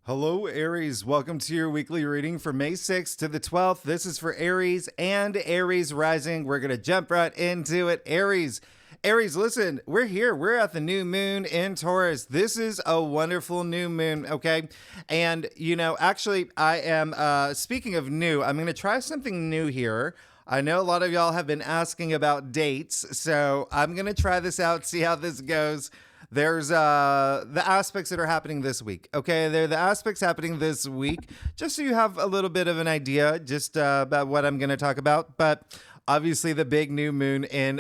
Hello, Aries. Welcome to your weekly reading for May 6th to the 12th. This is for Aries and Aries rising. We're going to jump right into it. Aries, listen, we're here. We're at the new moon in Taurus. This is a wonderful new moon, okay? And, actually, I am, speaking of new, I'm going to try something new here. I know a lot of y'all have been asking about dates, so I'm going to try this out, see how this goes. There's the aspects that are happening this week. Okay, they're the aspects happening this week, just so you have a little bit of an idea just about what I'm going to talk about. But obviously the big new moon in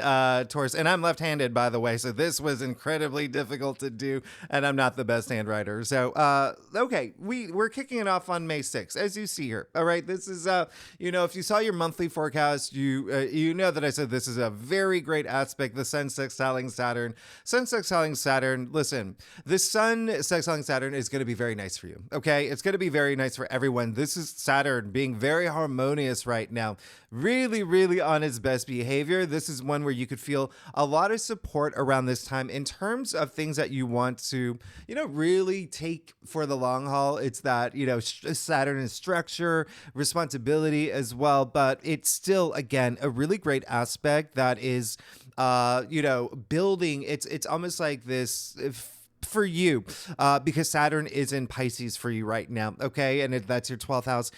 Taurus, and I'm left-handed, by the way, so this was incredibly difficult to do, and I'm not the best hand writer. So, okay, we're kicking it off on May 6th, as you see here. All right, this is, if you saw your monthly forecast, you know that I said this is a very great aspect, the Sun sextiling Saturn. Sun sextiling Saturn, listen, the Sun sextiling Saturn is going to be very nice for you, okay? It's going to be very nice for everyone. This is Saturn being very harmonious right now. Really, really on his best behavior. This is one where you could feel a lot of support around this time in terms of things that you want to, really take for the long haul. It's that, Saturn is structure, responsibility as well, but it's still, again, a really great aspect that is, building. It's almost like this for you, because Saturn is in Pisces for you right now, okay? And that's your 12th house,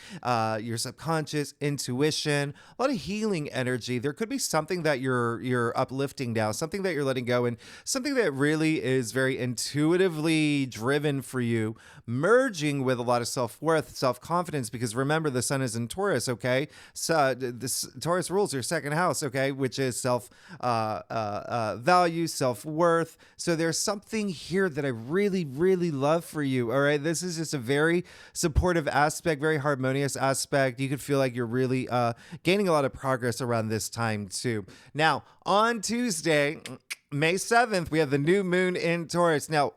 your subconscious, intuition, a lot of healing energy. There could be something that you're uplifting now, something that you're letting go, and something that really is very intuitively driven for you, merging with a lot of self-worth, self-confidence, because remember, the Sun is in Taurus, okay? So this Taurus rules your second house, okay? Which is value, self-worth. So there's something here that I really, really love for you. All right. This is just a very supportive aspect, very harmonious aspect. You could feel like you're really gaining a lot of progress around this time too. Now, on Tuesday, May 7th, we have the new moon in Taurus. Now,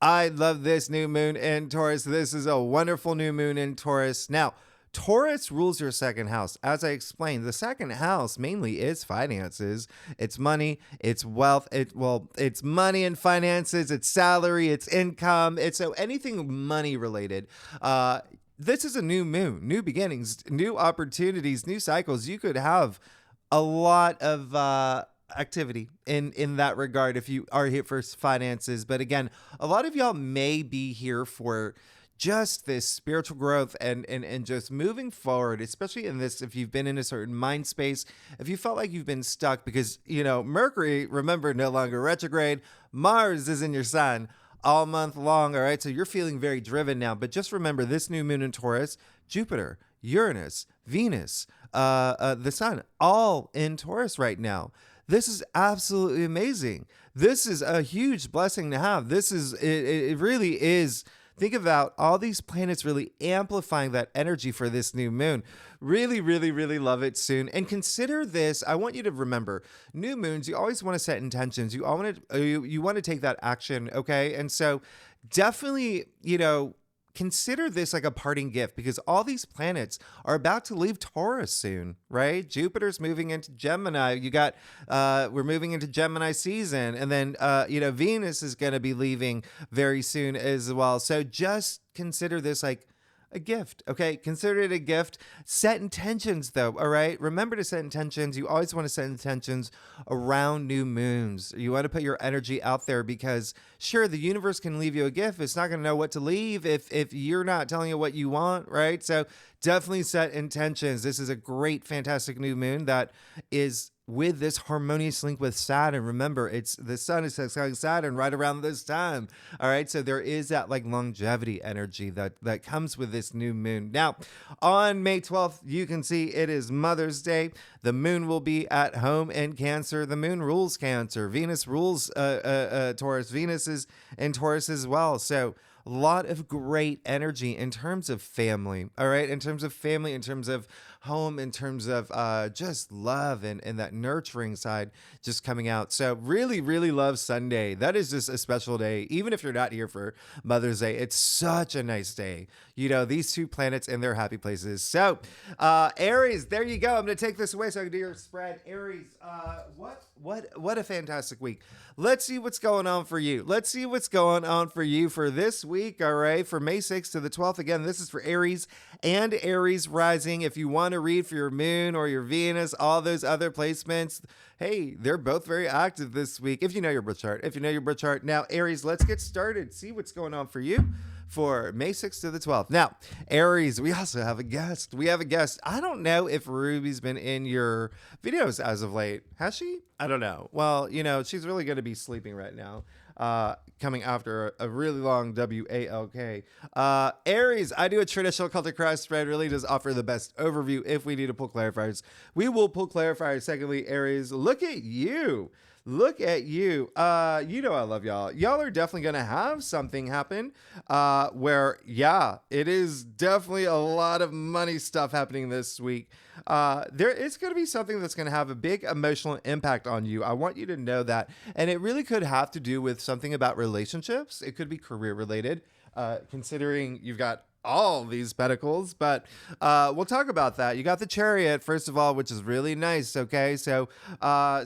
I love this new moon in Taurus. This is a wonderful new moon in Taurus. Now, Taurus rules your second house. As I explained, the second house mainly is finances. It's money, it's wealth, it's money and finances, it's salary, it's income, it's so anything money related. This is a new moon, new beginnings, new opportunities, new cycles. You could have a lot of activity in that regard if you are here for finances. But again, a lot of y'all may be here for just this spiritual growth and just moving forward, especially in this, if you've been in a certain mind space, if you felt like you've been stuck because, Mercury, remember, no longer retrograde, Mars is in your sign all month long, all right? So you're feeling very driven now, but just remember this new moon in Taurus, Jupiter, Uranus, Venus, the Sun, all in Taurus right now. This is absolutely amazing. This is a huge blessing to have. It really is. Think about all these planets really amplifying that energy for this new moon. Really, really, really love it soon. And consider this. I want you to remember, new moons, you always want to set intentions. You want to take that action, okay? And so definitely, consider this like a parting gift, because all these planets are about to leave Taurus soon, right? Jupiter's moving into Gemini. We're moving into Gemini season. And then, Venus is going to be leaving very soon as well. So just consider this like a gift, okay? Consider it a gift. Set intentions, though, all right? Remember to set intentions. You always want to set intentions around new moons. You want to put your energy out there because, sure, the universe can leave you a gift. It's not going to know what to leave if you're not telling it what you want, right? So definitely set intentions. This is a great, fantastic new moon that is with this harmonious link with Saturn. Remember, it's the Sun is sextiling Saturn right around this time. All right, so there is that like longevity energy that comes with this new moon. Now, on May 12th, you can see it is Mother's Day. The moon will be at home in Cancer. The moon rules Cancer. Venus rules Taurus. Venus is in Taurus as well. So a lot of great energy in terms of family, all right? In terms of family, in terms of home in terms of just love and that nurturing side just coming out. So really, really love Sunday. That is just a special day. Even if you're not here for Mother's Day, it's such a nice day. You know, these two planets in their happy places. So Aries, there you go. I'm going to take this away so I can do your spread. Aries, what a fantastic week. Let's see what's going on for you. Let's see what's going on for you for this week. All right. For May 6th to the 12th. Again, this is for Aries and Aries rising. If you want to read for your moon or your Venus, all those other placements, hey, they're both very active this week. If you know your birth chart. Now, Aries, let's get started. See what's going on for you for May 6th to the 12th. Now, Aries, we also have a guest. I don't know if Ruby's been in your videos as of late. Has she? I don't know. Well, you know, she's really going to be sleeping right now. Coming after a really long WALK. Aries, I do a traditional Celtic cross spread, really does offer the best overview. If we need to pull clarifiers, we will pull clarifiers. Secondly, Aries, look at you. Look at you. You know I love y'all. Y'all are definitely going to have something happen where, yeah, it is definitely a lot of money stuff happening this week. There is going to be something that's going to have a big emotional impact on you. I want you to know that. And it really could have to do with something about relationships. It could be career related, considering you've got all these pentacles, but we'll talk about that. You got the Chariot, first of all, which is really nice. Okay, so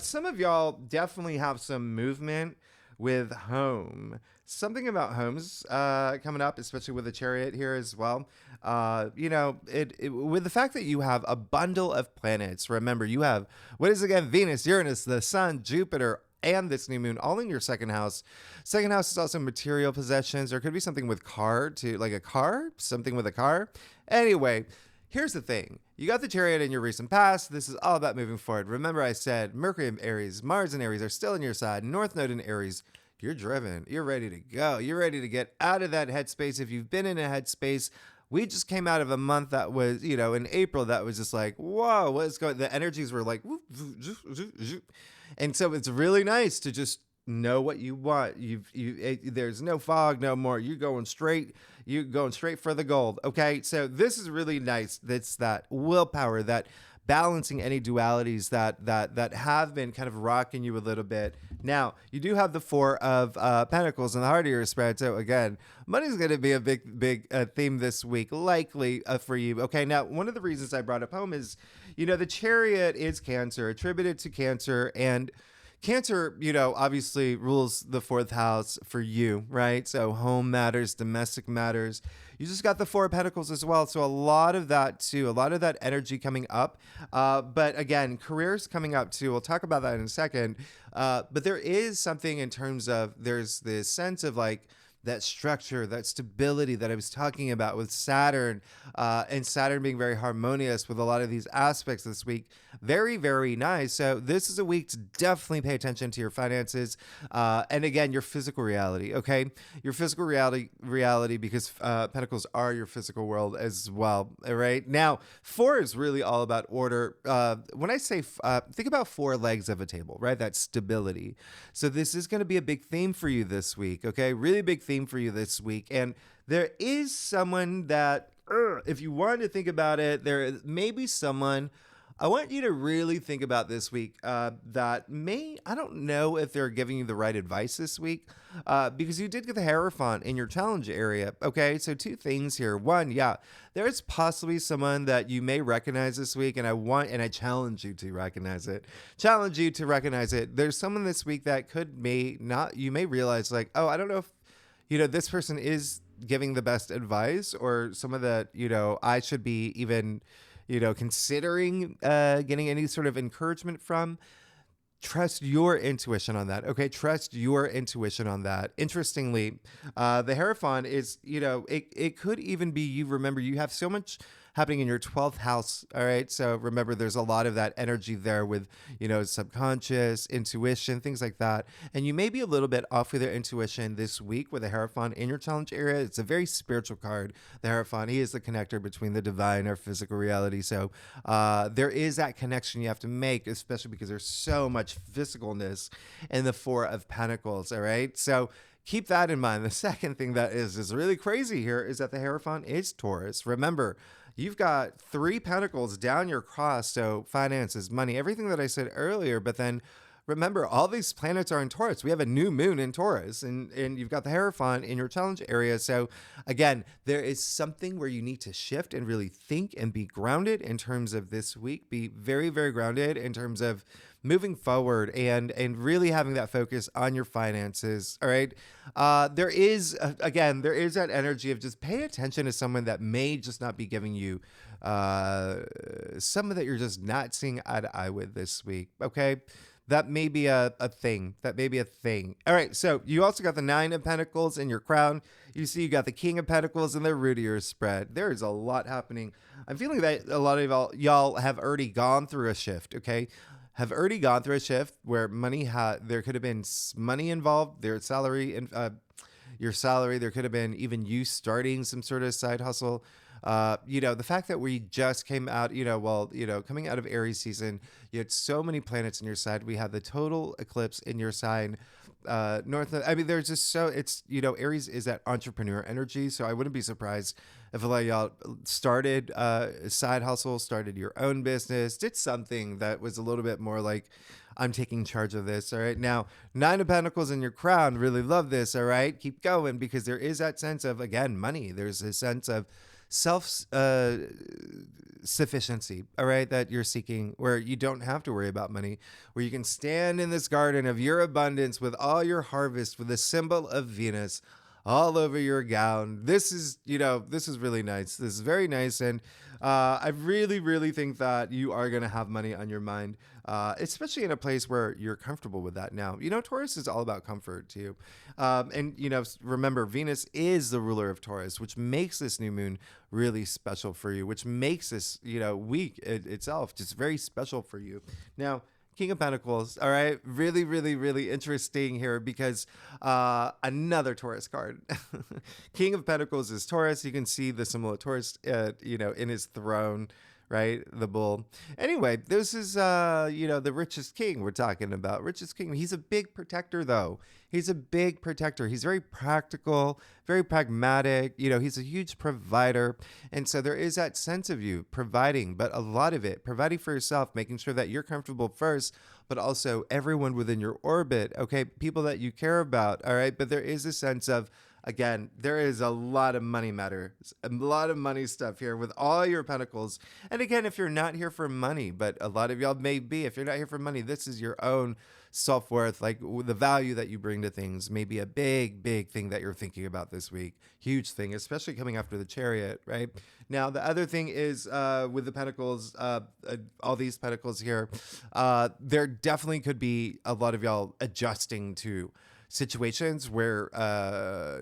some of y'all definitely have some movement with home. Something about homes coming up, especially with the Chariot here as well. You know, with the fact that you have a bundle of planets. Remember, you have what is again Venus, Uranus, the Sun, Jupiter, and this new moon all in your second house. Second house is also material possessions. There could be something with car too, like a car, something with a car. Anyway, here's the thing. You got the Chariot in your recent past. This is all about moving forward. Remember I said Mercury in Aries, Mars in Aries are still in your side. North Node in Aries. You're driven. You're ready to go. You're ready to get out of that headspace. If you've been in a headspace, we just came out of a month that was, you know, in April, that was just like, whoa, what is going, the energies were like, whoop, whoop, whoop, whoop. And so it's really nice to just know what you want. There's no fog, no more. You're going straight for the gold. Okay. So this is really nice. That's that willpower, that balancing any dualities that have been kind of rocking you a little bit. Now, you do have the Four of Pentacles in the heart of your spread. So again, money's going to be a big theme this week, likely for you. Okay, now, one of the reasons I brought up home is, you know, the Chariot is Cancer, attributed to Cancer, and Cancer, you know, obviously rules the fourth house for you, right? So home matters, domestic matters. You just got the Four of Pentacles as well. So a lot of that too, a lot of that energy coming up. But again, careers coming up too. We'll talk about that in a second. But there is something in terms of, there's this sense of like, that structure, that stability that I was talking about with Saturn, and Saturn being very harmonious with a lot of these aspects this week. Very, very nice. So this is a week to definitely pay attention to your finances. And again, your physical reality, okay? Your physical reality, because Pentacles are your physical world as well, all right? Now, four is really all about order. When I say, think about four legs of a table, right? That's stability. So this is going to be a big theme for you this week, okay? Really big theme for you this week. And there is someone that, if you want to think about it, there may be someone I want you to really think about this week that I don't know if they're giving you the right advice this week, because you did get the Hierophant in your challenge area. Okay, so two things here. One, yeah, there's possibly someone that you may recognize this week, and I challenge you to recognize it. There's someone this week that you may realize like, oh, I don't know if, you know, this person is giving the best advice, or someone that, you know, I should be even, you know, considering getting any sort of encouragement from. Trust your intuition on that. Okay. Trust your intuition on that. Interestingly, the Hierophant is, you know, it could even be, you remember, you have so much happening in your 12th house. All right. So remember, there's a lot of that energy there with, you know, subconscious, intuition, things like that. And you may be a little bit off with your intuition this week with the Hierophant in your challenge area. It's a very spiritual card. The Hierophant, he is the connector between the divine or physical reality. So there is that connection you have to make, especially because there's so much physicalness in the Four of Pentacles. All right. So keep that in mind. The second thing that is really crazy here is that the Hierophant is Taurus. Remember, you've got three pentacles down your cross. So finances, money, everything that I said earlier. But then remember, all these planets are in Taurus. We have a new moon in Taurus, and you've got the Hierophant in your challenge area. So again, there is something where you need to shift and really think and be grounded in terms of this week. Be very, very grounded in terms of moving forward and really having that focus on your finances. All right. There is, again, there is that energy of just pay attention to someone that may just not be giving you someone that you're just not seeing eye to eye with this week. Okay. That may be a thing. That may be a thing. All right. So you also got the Nine of Pentacles in your crown. You see, you got the King of Pentacles in the root of your spread. There is a lot happening. I'm feeling that a lot of y'all have already gone through a shift. Okay. Have already gone through a shift where there could have been money involved, their salary, and your salary. There could have been even you starting some sort of side hustle. The fact that we just came out, coming out of Aries season, you had so many planets in your side. We had the total eclipse in your sign. There's just Aries is that entrepreneur energy. So I wouldn't be surprised if a lot of y'all started a side hustle, started your own business, did something that was a little bit more like, I'm taking charge of this. All right. Now, Nine of Pentacles in your crown. Really love this. All right. Keep going, because there is that sense of, again, money. There's a sense of self sufficiency, all right, that you're seeking, where you don't have to worry about money, where you can stand in this garden of your abundance with all your harvest, with the symbol of Venus all over your gown. This is really nice. This is very nice. And I really, really think that you are going to have money on your mind, especially in a place where you're comfortable with that now. Taurus is all about comfort too. Remember, Venus is the ruler of Taurus, which makes this new moon really special for you, which makes this, week itself just very special for you. Now, King of Pentacles, all right? Really, really, really interesting here, because another Taurus card. King of Pentacles is Taurus. You can see the symbol of Taurus, in his throne, right? The bull. Anyway, this is, the richest king we're talking about. Richest king. He's a big protector, though. He's a big protector. He's very practical, very pragmatic. He's a huge provider. And so there is that sense of you providing, but a lot of it, providing for yourself, making sure that you're comfortable first, but also everyone within your orbit, okay? People that you care about, all right? But there is a sense of, again, there is a lot of money matters, a lot of money stuff here with all your pentacles. And again, if you're not here for money, but a lot of y'all may be, if you're not here for money, this is your own self-worth, like the value that you bring to things may be a big, big thing that you're thinking about this week. Huge thing, especially coming after the Chariot, right? Now, the other thing is with the pentacles, all these pentacles here, there definitely could be a lot of y'all adjusting to situations where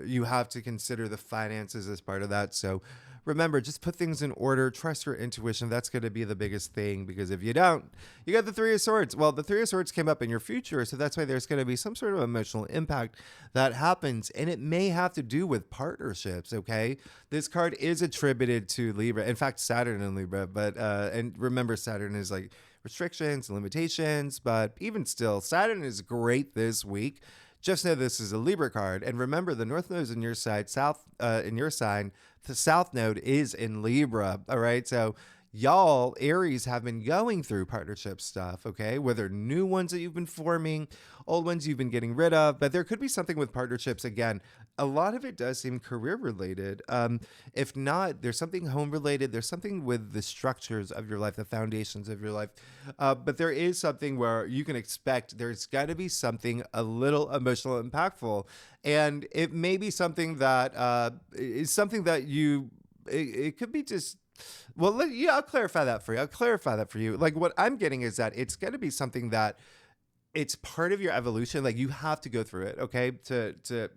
you have to consider the finances as part of that. So remember, just put things in order, trust your intuition. That's going to be the biggest thing, because if you don't, you got the Three of Swords. Well, the Three of Swords came up in your future, so that's why there's going to be some sort of emotional impact that happens, and it may have to do with partnerships, okay? This card is attributed to Libra. In fact, Saturn in Libra, but and remember, Saturn is like restrictions and limitations, but even still, Saturn is great this week. Just know this is a Libra card. And remember, the North Node is in your side, in your sign. The South Node is in Libra. All right. So y'all, Aries, have been going through partnership stuff, okay? Whether new ones that you've been forming, old ones you've been getting rid of, but there could be something with partnerships. Again, a lot of it does seem career related. If not, there's something home related. There's something with the structures of your life, the foundations of your life. But there is something where you can expect there's got to be something a little emotional, impactful. And it may be something that is something that it could be just, well, I'll clarify that for you. Like, what I'm getting is that it's going to be something that it's part of your evolution. Like, you have to go through it, okay?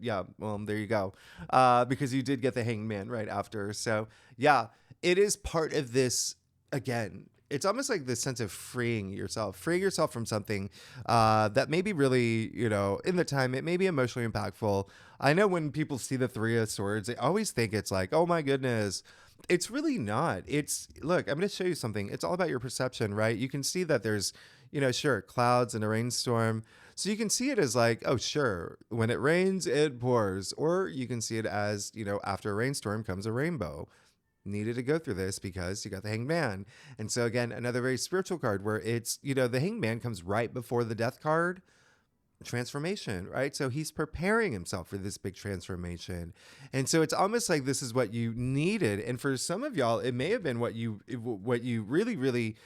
Yeah, well, there you go. Because you did get the Hanged Man right after. So yeah, it is part of this. Again, it's almost like this sense of freeing yourself from something that may be really, in the time, it may be emotionally impactful. I know when people see the Three of Swords, they always think it's like, oh my goodness. It's really not. Look, I'm going to show you something. It's all about your perception, right? You can see that there's, sure, clouds and a rainstorm. So you can see it as like, oh, sure, when it rains, it pours. Or you can see it as, after a rainstorm comes a rainbow. needed to go through this because you got the Hanged Man. And so again, another very spiritual card where it's, the Hanged Man comes right before the Death card, transformation, right? So he's preparing himself for this big transformation. And so it's almost like this is what you needed. And for some of y'all, it may have been what you really, really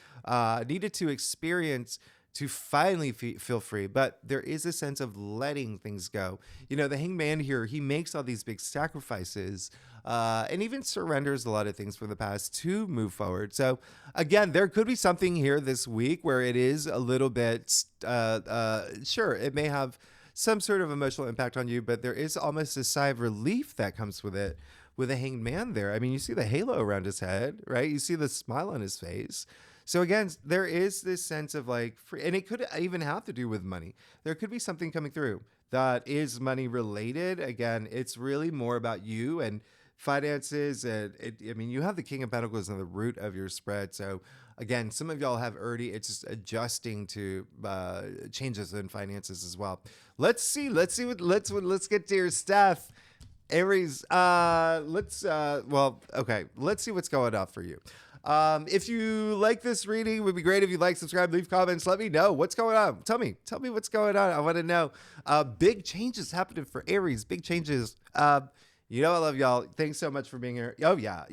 needed to experience to finally feel free. But there is a sense of letting things go. The Hanged Man here, he makes all these big sacrifices and even surrenders a lot of things from the past to move forward. So again, there could be something here this week where it is a little bit, sure, it may have some sort of emotional impact on you, but there is almost a sigh of relief that comes with it, with a Hanged Man there. I mean, you see the halo around his head, right? You see the smile on his face. So again, there is this sense of like free, and it could even have to do with money. There could be something coming through that is money related. Again, it's really more about you and finances. And you have the King of Pentacles in the root of your spread. So again, some of y'all have already, it's just adjusting to changes in finances as well. Let's get to your stuff. Aries, let's see what's going on for you. If you like this reading, it would be great if you like, subscribe, leave comments, let me know what's going on. Tell me what's going on. I want to know. Big changes happening for Aries, big changes. I love y'all. Thanks so much for being here. Oh yeah.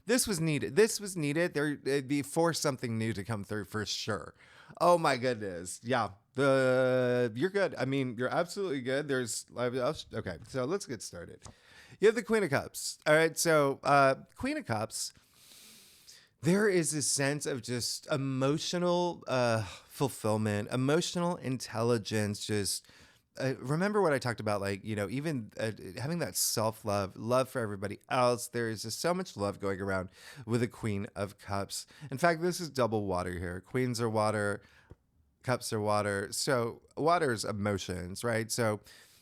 This was needed. It'd be forced something new to come through for sure. Oh my goodness. Yeah. You're good. I mean, you're absolutely good. Okay. So let's get started. You have the Queen of Cups. All right. So, Queen of Cups, there is a sense of just emotional fulfillment, emotional intelligence. Just remember what I talked about, like, even having that love for everybody else. There is just so much love going around with the Queen of Cups. In fact, this is double water here. Queens are water, cups are water. So water's emotions, right? So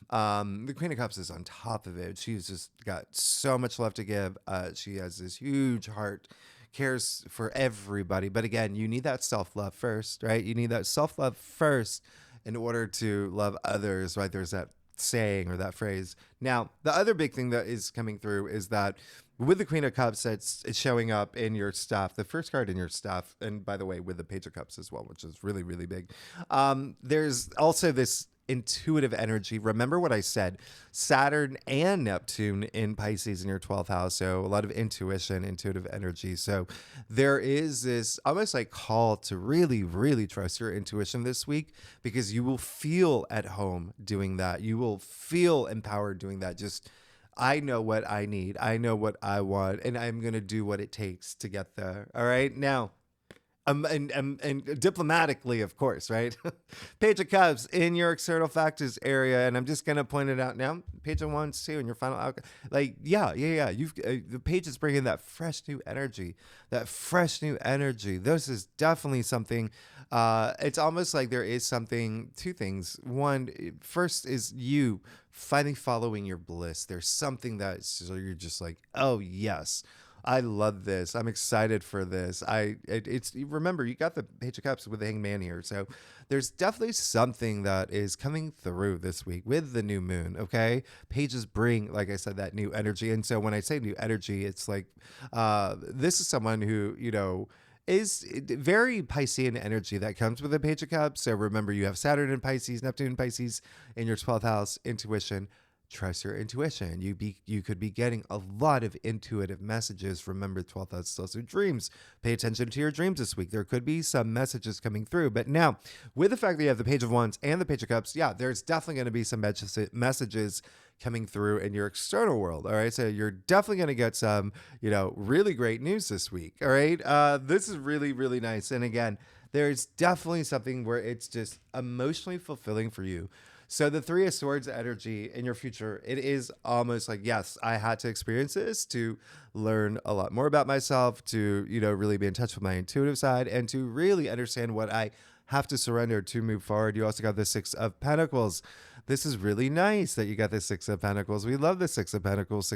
the Queen of Cups is on top of it. She's just got so much love to give. She has this huge heart, cares for everybody. But again, you need that self-love first, right? You need that self-love first in order to love others, right? There's that saying or that phrase. Now, the other big thing that is coming through is that with the Queen of Cups, it's showing up in your stuff, the first card in your stuff. And by the way, with the Page of Cups as well, which is really, really big. There's also this intuitive energy. Remember what I said, Saturn and Neptune in Pisces in your 12th house. So a lot of intuition, intuitive energy. So there is this almost like call to really, really trust your intuition this week, because you will feel at home doing that. You will feel empowered doing that. Just, I know what I need. I know what I want, and I'm going to do what it takes to get there. All right. Now, and diplomatically, of course, right? Page of Cups in your external factors area, and I'm just gonna point it out now. Page of Wands too in your final outcome. Like, yeah. You've the page is bringing that fresh new energy. This is definitely something. It's almost like there is something. Two things. One, first is you finally following your bliss. There's something you're just like, oh yes, I love this. I'm excited for this. Remember, you got the Page of Cups with the Hanged Man here. So there's definitely something that is coming through this week with the new moon. Okay. Pages bring, like I said, that new energy. And so when I say new energy, it's like, this is someone who, is very Piscean energy that comes with the Page of Cups. So remember, you have Saturn in Pisces, Neptune in Pisces in your 12th house, intuition. Trust your intuition. You could be getting a lot of intuitive messages. Remember, 12th house is also dreams. Pay attention to your dreams this week. There could be some messages coming through. But now, with the fact that you have the Page of Wands and the Page of Cups, yeah, there's definitely going to be some messages coming through in your external world. All right. So you're definitely going to get some, really great news this week. All right. This is really, really nice. And again, there's definitely something where it's just emotionally fulfilling for you. So the Three of Swords energy in your future, it is almost like, yes, I had to experience this to learn a lot more about myself, to, really be in touch with my intuitive side, and to really understand what I have to surrender to move forward. You also got the Six of Pentacles. This is really nice that you got the Six of Pentacles. We love the Six of Pentacles,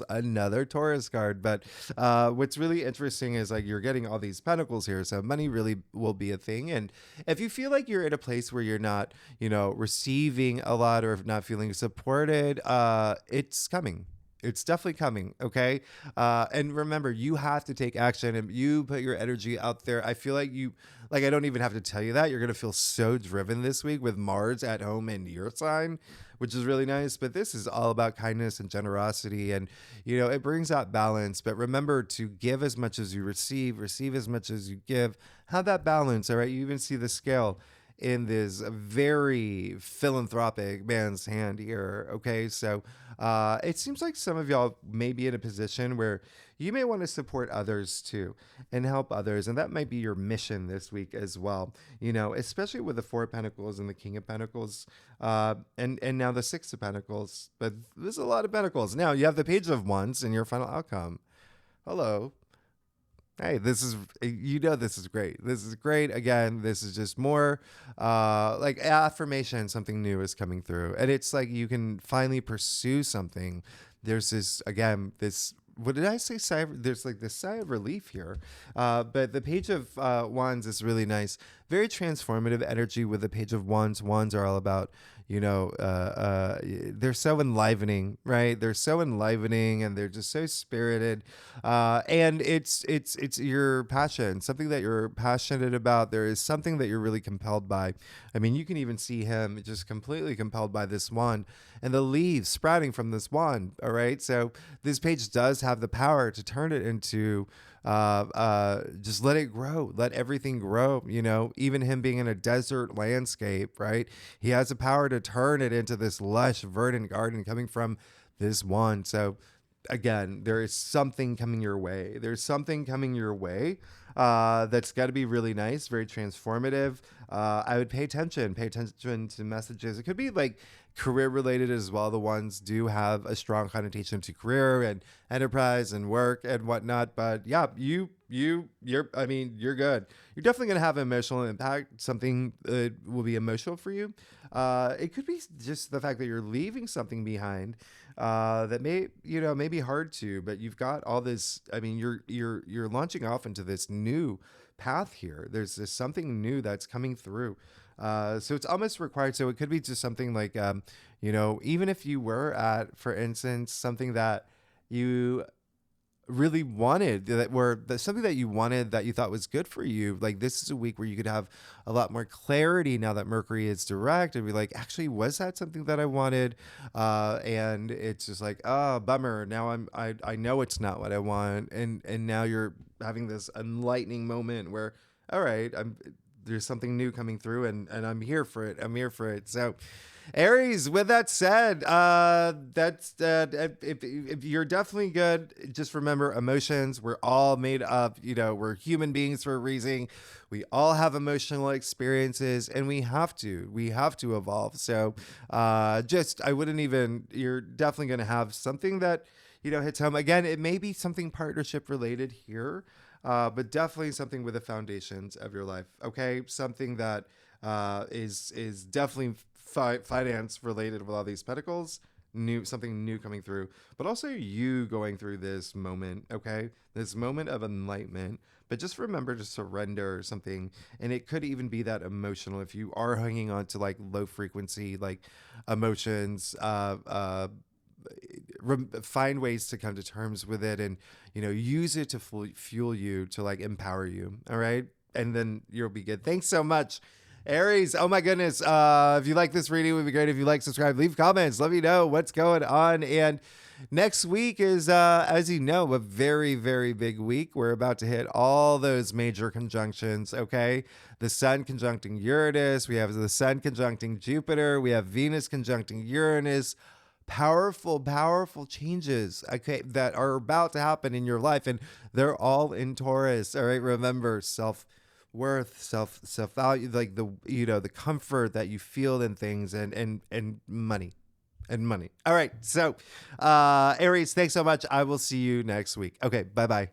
another Taurus card. But what's really interesting is like you're getting all these pentacles here. So money really will be a thing. And if you feel like you're in a place where you're not, receiving a lot or not feeling supported, it's coming. It's definitely coming. Okay. And remember, you have to take action and you put your energy out there. I feel like I don't even have to tell you that. You're going to feel so driven this week with Mars at home in your sign, which is really nice. But this is all about kindness and generosity. And, it brings out balance. But remember to give as much as you receive as much as you give. Have that balance. All right. You even see the scale in this very philanthropic man's hand here. Okay. So it seems like some of y'all may be in a position where you may want to support others too and help others. And that might be your mission this week as well, especially with the Four of Pentacles and the King of Pentacles and now the Six of Pentacles. But there's a lot of Pentacles. Now you have the Page of Wands in your final outcome. Hello. Hey, this is great. This is great. Again, this is just more like affirmation. Something new is coming through, and it's like you can finally pursue something. There's what did I say? There's like this sigh of relief here. But the Page of Wands is really nice. Very transformative energy with the Page of Wands. Wands are all about, they're so enlivening, right? They're so enlivening and they're just so spirited. And it's your passion, something that you're passionate about. There is something that you're really compelled by. I mean, you can even see him just completely compelled by this wand and the leaves sprouting from this wand. All right. So this page does have the power to turn it into just let it grow, let everything grow, even him being in a desert landscape, right? He has the power to turn it into this lush, verdant garden coming from this wand. So again, there is something coming your way. There's something coming your way that's got to be really nice, very transformative. I would pay attention to messages. It could be like career related as well. The ones do have a strong connotation to career and enterprise and work and whatnot. But yeah, you're good. You're definitely going to have an emotional impact. Something will be emotional for you. It could be just the fact that you're leaving something behind that may be hard to, but you've got all this. I mean, you're launching off into this new path here. There's this something new that's coming through. So it's almost required. So it could be just something like, even if you were at, for instance, something that you really wanted something that you wanted that you thought was good for you. Like this is a week where you could have a lot more clarity now that Mercury is direct and be like, actually, was that something that I wanted? And it's just like, oh, bummer. Now I know it's not what I want. And now you're having this enlightening moment where, all right, there's something new coming through and I'm here for it. So Aries, with that said, if you're definitely good, just remember emotions. We're all made up, we're human beings for a reason. We all have emotional experiences and we have to evolve. So you're definitely going to have something that, hits home. Again, it may be something partnership related here. But definitely something with the foundations of your life. Okay, something that is definitely finance related with all these pentacles. Something new coming through, but also you going through this moment. Okay, this moment of enlightenment. But just remember to surrender something, and it could even be that emotional. If you are hanging on to like low frequency like emotions, find ways to come to terms with it and use it to fuel you, to like empower you. All right, and then you'll be good. Thanks so much, Aries. Oh my goodness, if you like this reading, it would be great if you like, subscribe, leave comments, let me know what's going on. And next week is as you know, a very, very big week. We're about to hit all those major conjunctions. Okay, the Sun conjuncting Uranus, we have the Sun conjuncting Jupiter, we have Venus conjuncting Uranus. Powerful changes, okay, that are about to happen in your life, and they're all in Taurus. All right, remember self-worth, self-value, like the comfort that you feel in things, and money. All right, so Aries, thanks so much. I will see you next week. Okay, bye.